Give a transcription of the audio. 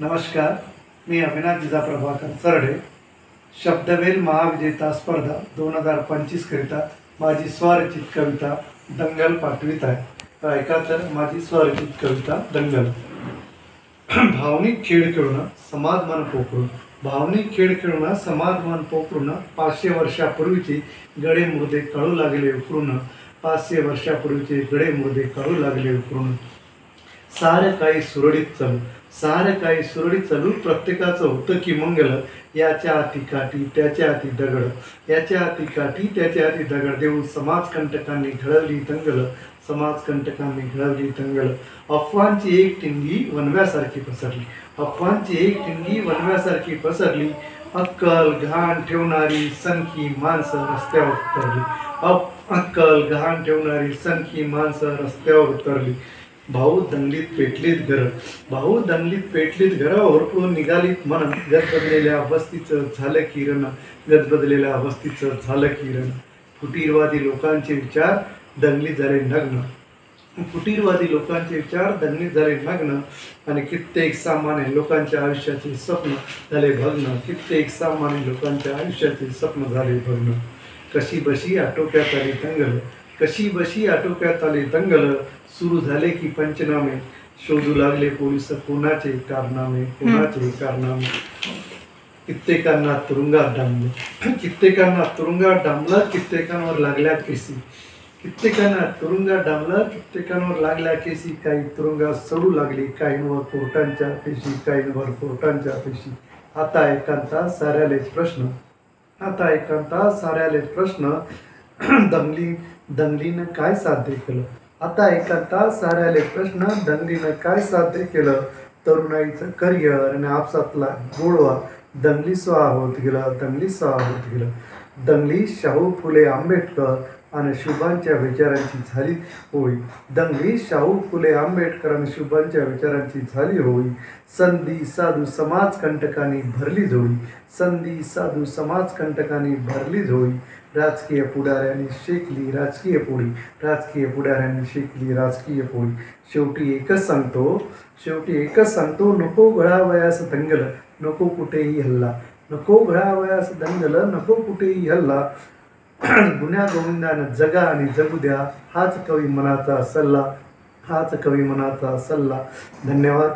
नमस्कार, मी अविनाश जिजाप्रभाकर सरडे. शब्दवेल महाविजेता स्पर्धा 2025 करिता माझी स्वरचित कविता दंगल पाठवित आहे. ऐका तर माझी स्वरचित कविता दंगल. भावनिक खेळ खेळून समाज मन पोखरून, भावनिक खेळ खेळून समाज मन पोखरून 500 वर्षापूर्वीचे गडे मुर्दे कळू लागले उकरून, 500 वर्षापूर्वीचे गडे मुर्दे कळू लागले उकरून. सारं काही सुरळीत चालू, सारं काही सुरळीत चालू, प्रत्येकाचं होतं की मंगल. याच्या हाती काठी त्याच्या हाती दगड, याच्या हाती काठी त्याच्या हाती दगड देऊन समाजकंटकांनी घडवली दंगल, समाजकंटकांनी घडवली दंगल. अफवांची एक टिंगी वनव्यासारखी पसरली, अफवांची एक टिंगी वनव्यासारखी पसरली. अक्कल घाण ठेवणारी सनकी माणसं रस्त्यावर उतरली, अक्कल घाण ठेवणारी सनकी माणसं रस्त्यावर उतरली. भाऊ दंगलीत पेटलीत घर, भाऊ दंगलीत पेटलीत घर, ओरडून निघालीत मन. गदबदलेल्या वस्तीचं झालं किरण, गदबदलेल्या वस्तीचं झालं किरण. फुटीरवादी लोकांचे विचार दंगलीत झाले नग्न, फुटीरवादी लोकांचे विचार दंगलीत झाले नग्न. आणि कित्येक सामान्य लोकांच्या आयुष्याचे स्वप्न झाले भग्न, कित्येक सामान्य लोकांच्या आयुष्याचे स्वप्न झाले भग्न. कशी बशी आटोक्यात आली दंगल, कशी बशी आटोक्यात आले दंगल. सुरू झाले की पंचनामे, शोधू लागले पोलीस कोणाचे कारनामे, कोणाचे कारनामे. कित्येकांना तुरुंगात डांबलं, कित्येकांना तुरुंगात डांबलं, कित्येकांवर लागल्या केसी, कित्येकांना तुरुंगात डांबलं, कित्येकांवर लागल्या केसी. काही तुरुंगात सोडू लागली, काहींवर कोर्टांच्या पेशी, काहींवर कोर्टांच्या पेशी. आता एकांता साऱ्यालेच प्रश्न, आता एकांता साऱ्यालेच प्रश्न. दंगलीनं काय साध्य केलं, आता एकांता साऱ्याले प्रश्न. दंगलीनं काय साध्य केलं, तरुणाईचं करिअर आणि आपसातला गोडवा दंगली स्वाहा होत गेला, दंगली स्वाहा होत गेलं. दंगली शाहू फुले आंबेडकर आणि शुभांच्या विचारांची झाली होळी, दंगली शाहू फुले आंबेडकर आणि शुभांच्या विचारांची झाली होळी. संधी साधू समाजकंटकांनी भरली झोळी, संधी साधू समाजकंटकांनी भरली झोळी. राजकीय पुढाऱ्यांनी शेकली राजकीय पोळी, राजकीय पुढाऱ्यांनी शेकली राजकीय पोळी. शेवटी एकच सांगतो, शेवटी एकच सांगतो, नको घडावयास दंगल, नको कुठेही हल्ला, नको घडावयास दंगल, नको कुठेही हल्ला. गुन्ह्या गोविंदानं जगा आणि जगू द्या, हाच कवी मनाचा सल्ला, हाच कवी मनाचा सल्ला. धन्यवाद.